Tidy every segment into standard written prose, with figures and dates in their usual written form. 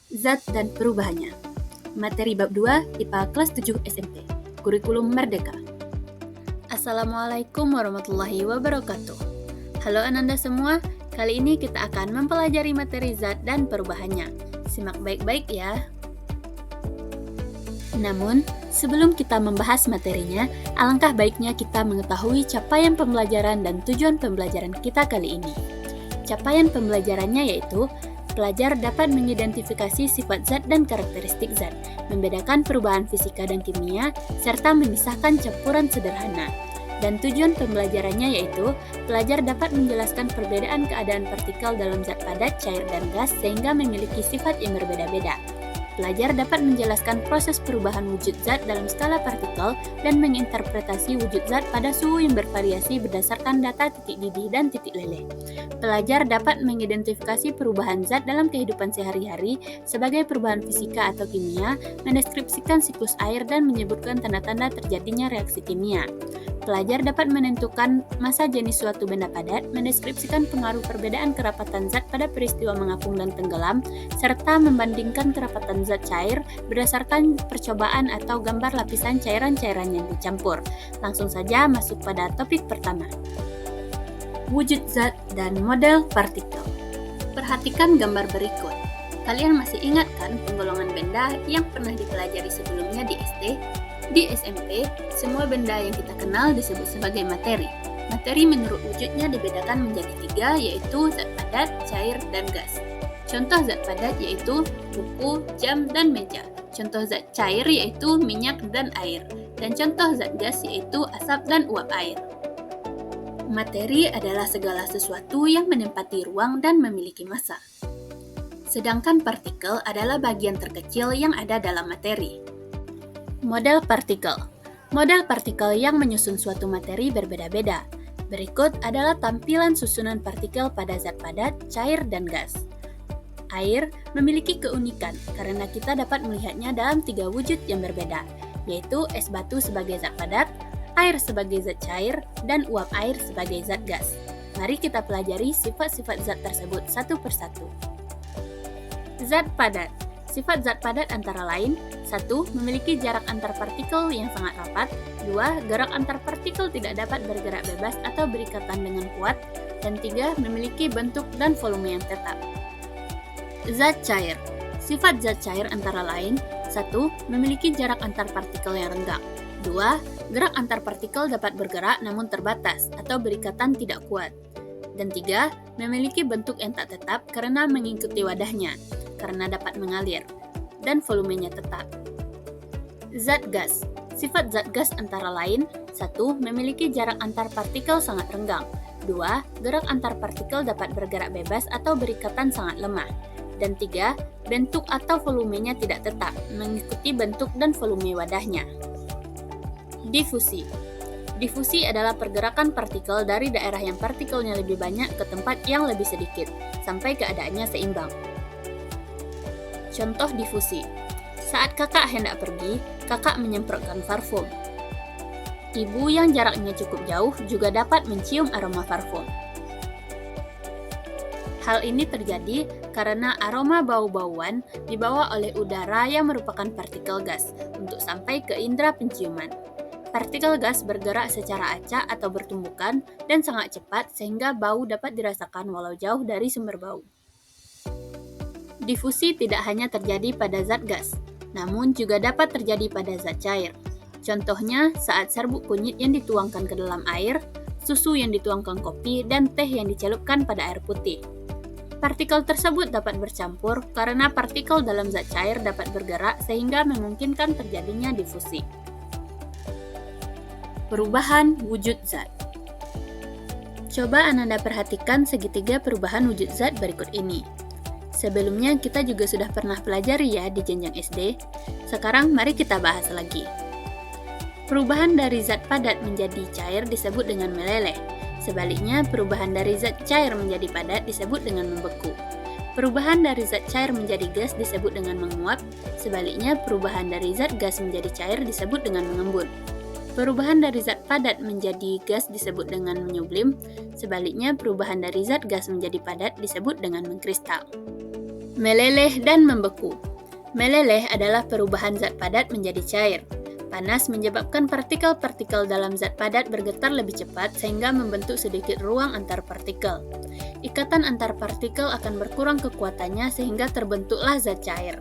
Zat dan perubahannya. Materi bab 2 IPA kelas 7 SMP. Kurikulum Merdeka. Assalamualaikum warahmatullahi wabarakatuh. Halo Ananda semua, kali ini kita akan mempelajari materi zat dan perubahannya. Simak baik-baik ya. Namun, sebelum kita membahas materinya, alangkah baiknya kita mengetahui capaian pembelajaran dan tujuan pembelajaran kita kali ini. Capaian pembelajarannya yaitu pelajar dapat mengidentifikasi sifat zat dan karakteristik zat, membedakan perubahan fisika dan kimia, serta memisahkan campuran sederhana. Dan tujuan pembelajarannya yaitu pelajar dapat menjelaskan perbedaan keadaan partikel dalam zat padat, cair, dan gas sehingga memiliki sifat yang berbeda-beda. Pelajar dapat menjelaskan proses perubahan wujud zat dalam skala partikel dan menginterpretasi wujud zat pada suhu yang bervariasi berdasarkan data titik didih dan titik leleh. Pelajar dapat mengidentifikasi perubahan zat dalam kehidupan sehari-hari sebagai perubahan fisika atau kimia, mendeskripsikan siklus air dan menyebutkan tanda-tanda terjadinya reaksi kimia. Pelajar dapat menentukan massa jenis suatu benda padat, mendeskripsikan pengaruh perbedaan kerapatan zat pada peristiwa mengapung dan tenggelam, serta membandingkan kerapatan zat cair berdasarkan percobaan atau gambar lapisan cairan-cairan yang dicampur. Langsung saja masuk pada topik pertama. Wujud zat dan model partikel. Perhatikan gambar berikut. Kalian masih ingat kan penggolongan benda yang pernah dipelajari sebelumnya di SD? Di SMP, semua benda yang kita kenal disebut sebagai materi. Materi menurut wujudnya dibedakan menjadi 3, yaitu zat padat, cair, dan gas. Contoh zat padat yaitu buku, jam, dan meja. Contoh zat cair yaitu minyak dan air. Dan contoh zat gas yaitu asap dan uap air. Materi adalah segala sesuatu yang menempati ruang dan memiliki massa. Sedangkan partikel adalah bagian terkecil yang ada dalam materi. Model partikel. Model partikel yang menyusun suatu materi berbeda-beda. Berikut adalah tampilan susunan partikel pada zat padat, cair, dan gas. Air memiliki keunikan karena kita dapat melihatnya dalam 3 wujud yang berbeda, yaitu es batu sebagai zat padat, air sebagai zat cair, dan uap air sebagai zat gas. Mari kita pelajari sifat-sifat zat tersebut satu persatu. Zat padat. Sifat zat padat antara lain: 1. Memiliki jarak antar partikel yang sangat rapat. 2. Gerak antar partikel tidak dapat bergerak bebas atau berikatan dengan kuat. Dan 3. Memiliki bentuk dan volume yang tetap. Zat cair. Sifat zat cair antara lain: 1. Memiliki jarak antar partikel yang renggang. 2. Gerak antar partikel dapat bergerak namun terbatas atau berikatan tidak kuat. Dan 3. Memiliki bentuk yang tak tetap karena mengikuti wadahnya, karena dapat mengalir, dan volumenya tetap. Zat gas. Sifat zat gas antara lain: 1. Memiliki jarak antar partikel sangat renggang. 2. Gerak antar partikel dapat bergerak bebas atau berikatan sangat lemah. Dan 3. Bentuk atau volumenya tidak tetap, mengikuti bentuk dan volume wadahnya. Difusi. Difusi adalah pergerakan partikel dari daerah yang partikelnya lebih banyak ke tempat yang lebih sedikit, sampai keadaannya seimbang. Contoh difusi. Saat kakak hendak pergi, kakak menyemprotkan parfum. Ibu yang jaraknya cukup jauh juga dapat mencium aroma parfum. Hal ini terjadi karena aroma bau-bauan dibawa oleh udara yang merupakan partikel gas untuk sampai ke indera penciuman. Partikel gas bergerak secara acak atau bertumbukan dan sangat cepat sehingga bau dapat dirasakan walau jauh dari sumber bau. Difusi tidak hanya terjadi pada zat gas, namun juga dapat terjadi pada zat cair. Contohnya saat serbuk kunyit yang dituangkan ke dalam air, susu yang dituangkan kopi, dan teh yang dicelupkan pada air putih. Partikel tersebut dapat bercampur karena partikel dalam zat cair dapat bergerak sehingga memungkinkan terjadinya difusi. Perubahan wujud zat. Coba Ananda perhatikan segitiga perubahan wujud zat berikut ini. Sebelumnya kita juga sudah pernah pelajari ya di jenjang SD. Sekarang mari kita bahas lagi. Perubahan dari zat padat menjadi cair disebut dengan meleleh. Sebaliknya, perubahan dari zat cair menjadi padat disebut dengan membeku. Perubahan dari zat cair menjadi gas disebut dengan menguap. Sebaliknya, perubahan dari zat gas menjadi cair disebut dengan mengembun. Perubahan dari zat padat menjadi gas disebut dengan menyublim. Sebaliknya, perubahan dari zat gas menjadi padat disebut dengan mengkristal. Meleleh dan membeku. Meleleh adalah perubahan zat padat menjadi cair. Panas menyebabkan partikel-partikel dalam zat padat bergetar lebih cepat sehingga membentuk sedikit ruang antar partikel. Ikatan antar partikel akan berkurang kekuatannya sehingga terbentuklah zat cair.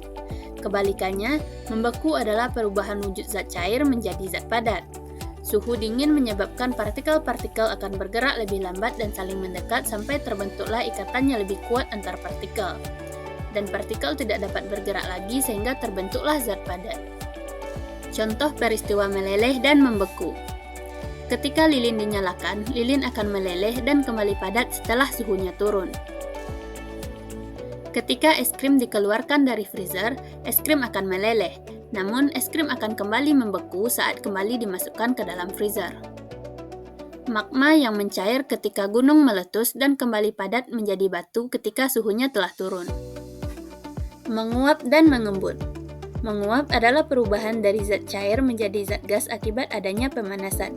Kebalikannya, membeku adalah perubahan wujud zat cair menjadi zat padat. Suhu dingin menyebabkan partikel-partikel akan bergerak lebih lambat dan saling mendekat sampai terbentuklah ikatannya lebih kuat antar partikel. Dan partikel tidak dapat bergerak lagi sehingga terbentuklah zat padat. Contoh peristiwa meleleh dan membeku. Ketika lilin dinyalakan, lilin akan meleleh dan kembali padat setelah suhunya turun. Ketika es krim dikeluarkan dari freezer, es krim akan meleleh. Namun, es krim akan kembali membeku saat kembali dimasukkan ke dalam freezer. Magma yang mencair ketika gunung meletus dan kembali padat menjadi batu ketika suhunya telah turun. Menguap dan mengembun. Menguap adalah perubahan dari zat cair menjadi zat gas akibat adanya pemanasan.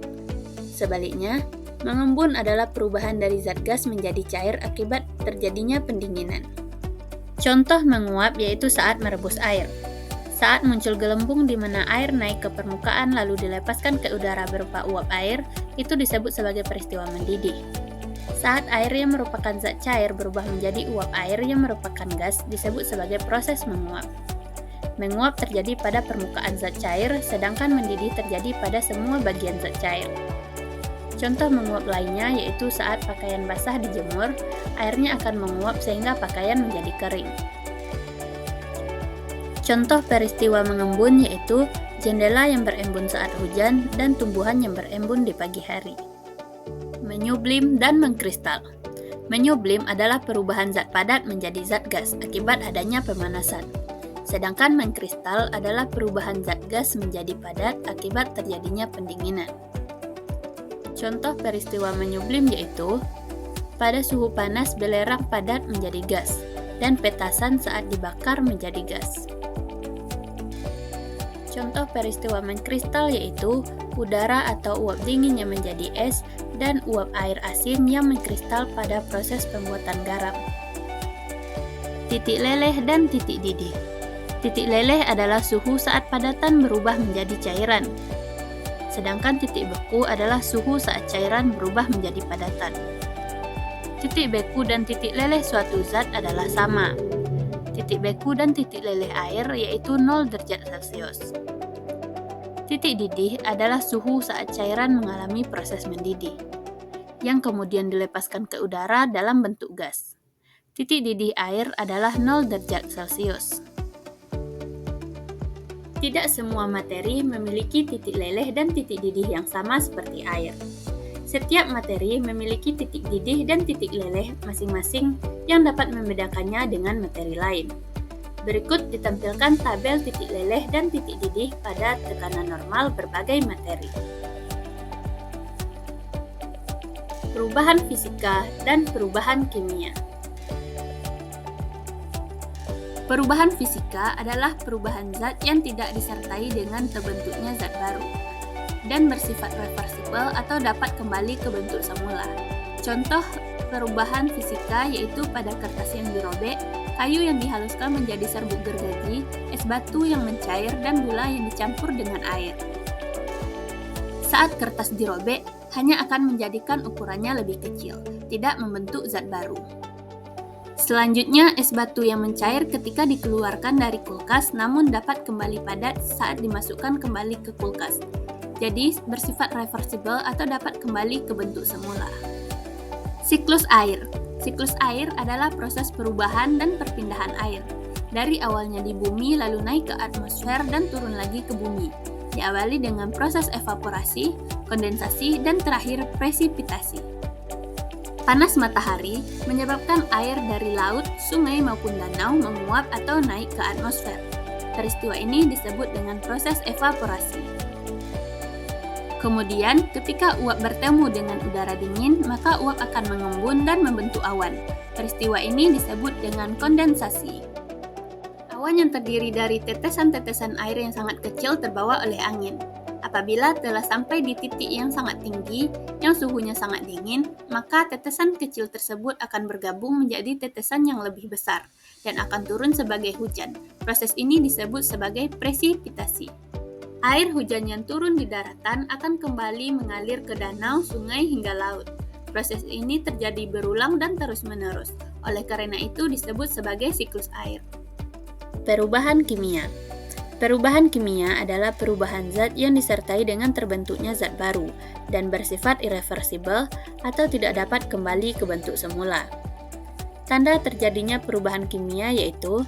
Sebaliknya, mengembun adalah perubahan dari zat gas menjadi cair akibat terjadinya pendinginan. Contoh menguap yaitu saat merebus air. Saat muncul gelembung di mana air naik ke permukaan lalu dilepaskan ke udara berupa uap air, itu disebut sebagai peristiwa mendidih. Saat air yang merupakan zat cair berubah menjadi uap air yang merupakan gas, disebut sebagai proses menguap. Menguap terjadi pada permukaan zat cair, sedangkan mendidih terjadi pada semua bagian zat cair. Contoh menguap lainnya yaitu saat pakaian basah dijemur, airnya akan menguap sehingga pakaian menjadi kering. Contoh peristiwa mengembun yaitu jendela yang berembun saat hujan dan tumbuhan yang berembun di pagi hari. Menyublim dan mengkristal. Menyublim adalah perubahan zat padat menjadi zat gas akibat adanya pemanasan. Sedangkan mengkristal adalah perubahan zat gas menjadi padat akibat terjadinya pendinginan. Contoh peristiwa menyublim yaitu pada suhu panas belerang padat menjadi gas dan petasan saat dibakar menjadi gas. Contoh peristiwa mengkristal yaitu udara atau uap dingin yang menjadi es dan uap air asin yang mengkristal pada proses pembuatan garam. Titik leleh dan titik didih. Titik leleh adalah suhu saat padatan berubah menjadi cairan. Sedangkan titik beku adalah suhu saat cairan berubah menjadi padatan. Titik beku dan titik leleh suatu zat adalah sama. Titik beku dan titik leleh air yaitu 0 derajat Celcius. Titik didih adalah suhu saat cairan mengalami proses mendidih, yang kemudian dilepaskan ke udara dalam bentuk gas. Titik didih air adalah 0 derajat Celcius. Tidak semua materi memiliki titik leleh dan titik didih yang sama seperti air. Setiap materi memiliki titik didih dan titik leleh masing-masing yang dapat membedakannya dengan materi lain. Berikut ditampilkan tabel titik leleh dan titik didih pada tekanan normal berbagai materi. Perubahan fisika dan perubahan kimia. Perubahan fisika adalah perubahan zat yang tidak disertai dengan terbentuknya zat baru dan bersifat reversibel atau dapat kembali ke bentuk semula. Contoh perubahan fisika yaitu pada kertas yang dirobek, kayu yang dihaluskan menjadi serbuk gergaji, es batu yang mencair, dan gula yang dicampur dengan air. Saat kertas dirobek, hanya akan menjadikan ukurannya lebih kecil, tidak membentuk zat baru. Selanjutnya, es batu yang mencair ketika dikeluarkan dari kulkas namun dapat kembali padat saat dimasukkan kembali ke kulkas. Jadi, bersifat reversibel atau dapat kembali ke bentuk semula. Siklus air. Siklus air adalah proses perubahan dan perpindahan air. Dari awalnya di bumi lalu naik ke atmosfer dan turun lagi ke bumi. Diawali dengan proses evaporasi, kondensasi, dan terakhir presipitasi. Panas matahari menyebabkan air dari laut, sungai maupun danau menguap atau naik ke atmosfer. Peristiwa ini disebut dengan proses evaporasi. Kemudian, ketika uap bertemu dengan udara dingin, maka uap akan mengembun dan membentuk awan. Peristiwa ini disebut dengan kondensasi. Awan yang terdiri dari tetesan-tetesan air yang sangat kecil terbawa oleh angin. Apabila telah sampai di titik yang sangat tinggi, yang suhunya sangat dingin, maka tetesan kecil tersebut akan bergabung menjadi tetesan yang lebih besar dan akan turun sebagai hujan. Proses ini disebut sebagai presipitasi. Air hujan yang turun di daratan akan kembali mengalir ke danau, sungai, hingga laut. Proses ini terjadi berulang dan terus-menerus. Oleh karena itu disebut sebagai siklus air. Perubahan kimia. Perubahan kimia adalah perubahan zat yang disertai dengan terbentuknya zat baru dan bersifat irreversibel atau tidak dapat kembali ke bentuk semula. Tanda terjadinya perubahan kimia yaitu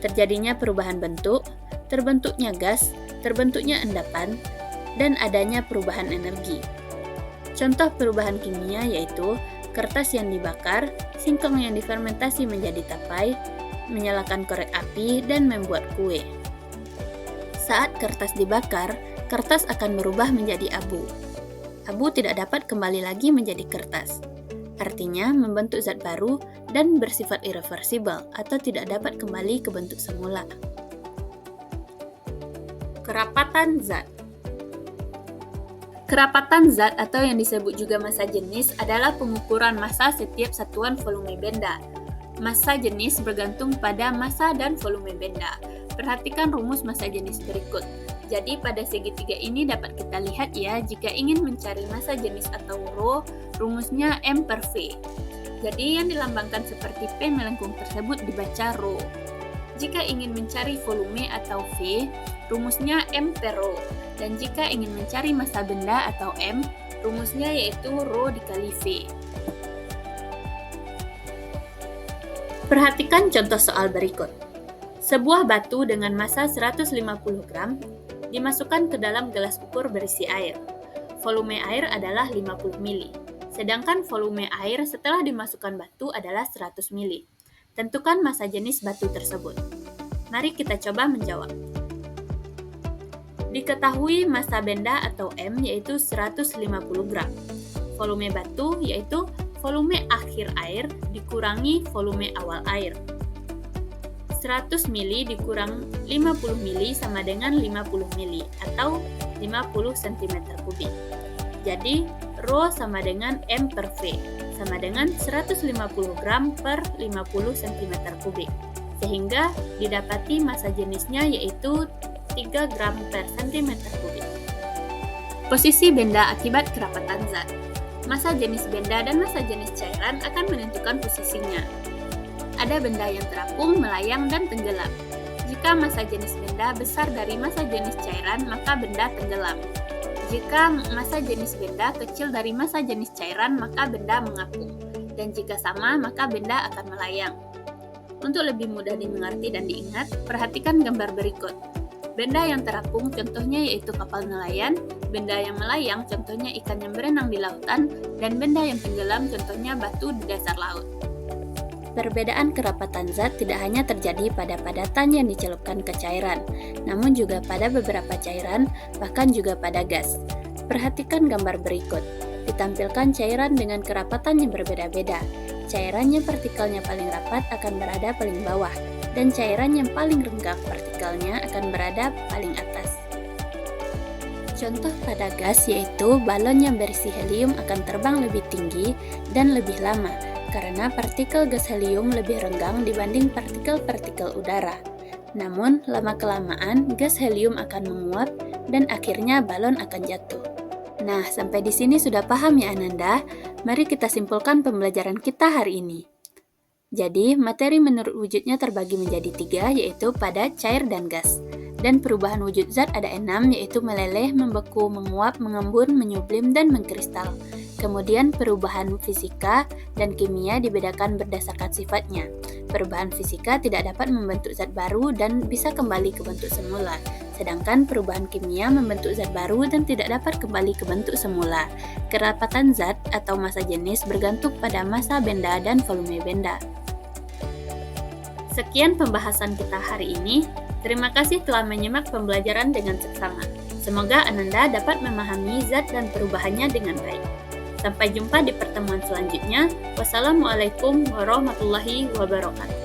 terjadinya perubahan bentuk, terbentuknya gas, terbentuknya endapan, dan adanya perubahan energi. Contoh perubahan kimia yaitu kertas yang dibakar, singkong yang difermentasi menjadi tapai, menyalakan korek api, dan membuat kue. Saat kertas dibakar, kertas akan berubah menjadi abu. Abu tidak dapat kembali lagi menjadi kertas. Artinya membentuk zat baru dan bersifat irreversibel atau tidak dapat kembali ke bentuk semula. Kerapatan zat. Kerapatan zat atau yang disebut juga massa jenis adalah pengukuran massa setiap satuan volume benda. Massa jenis bergantung pada massa dan volume benda. Perhatikan rumus massa jenis berikut. Jadi pada segitiga ini dapat kita lihat ya, jika ingin mencari massa jenis atau rho, rumusnya M per V. Jadi yang dilambangkan seperti P melengkung tersebut dibaca rho. Jika ingin mencari volume atau V, rumusnya M per rho. Dan jika ingin mencari massa benda atau M, rumusnya yaitu rho dikali V. Perhatikan contoh soal berikut. Sebuah batu dengan massa 150 gram dimasukkan ke dalam gelas ukur berisi air. Volume air adalah 50 ml, sedangkan volume air setelah dimasukkan batu adalah 100 ml. Tentukan massa jenis batu tersebut. Mari kita coba menjawab. Diketahui massa benda atau M yaitu 150 gram. Volume batu yaitu volume akhir air dikurangi volume awal air. 100 ml dikurang 50 ml sama dengan 50 ml atau 50 cm3. Jadi, rho sama dengan M per V, sama dengan 150 gram per 50 cm3. Sehingga didapati massa jenisnya yaitu 3 gram per cm3. Posisi benda akibat kerapatan zat. Massa jenis benda dan massa jenis cairan akan menentukan posisinya. Ada benda yang terapung, melayang, dan tenggelam. Jika massa jenis benda besar dari massa jenis cairan, maka benda tenggelam. Jika massa jenis benda kecil dari massa jenis cairan, maka benda mengapung. Dan jika sama, maka benda akan melayang. Untuk lebih mudah dimengerti dan diingat, perhatikan gambar berikut. Benda yang terapung contohnya yaitu kapal nelayan, benda yang melayang contohnya ikan yang berenang di lautan, dan benda yang tenggelam contohnya batu di dasar laut. Perbedaan kerapatan zat tidak hanya terjadi pada padatan yang dicelupkan ke cairan, namun juga pada beberapa cairan, bahkan juga pada gas. Perhatikan gambar berikut. Ditampilkan cairan dengan kerapatan yang berbeda-beda. Cairan yang partikelnya paling rapat akan berada paling bawah, dan cairan yang paling renggang partikelnya akan berada paling atas. Contoh pada gas yaitu balon yang berisi helium akan terbang lebih tinggi dan lebih lama, karena partikel gas helium lebih renggang dibanding partikel-partikel udara. Namun, lama-kelamaan gas helium akan menguap dan akhirnya balon akan jatuh. Nah, sampai di sini sudah paham ya Ananda? Mari kita simpulkan pembelajaran kita hari ini. Jadi, materi menurut wujudnya terbagi menjadi 3, yaitu padat, cair, dan gas. Dan perubahan wujud zat ada 6, yaitu meleleh, membeku, menguap, mengembun, menyublim, dan mengkristal. Kemudian perubahan fisika dan kimia dibedakan berdasarkan sifatnya. Perubahan fisika tidak dapat membentuk zat baru dan bisa kembali ke bentuk semula. Sedangkan perubahan kimia membentuk zat baru dan tidak dapat kembali ke bentuk semula. Kerapatan zat atau massa jenis bergantung pada massa benda dan volume benda. Sekian pembahasan kita hari ini. Terima kasih telah menyimak pembelajaran dengan seksama. Semoga Ananda dapat memahami zat dan perubahannya dengan baik. Sampai jumpa di pertemuan selanjutnya. Wassalamualaikum warahmatullahi wabarakatuh.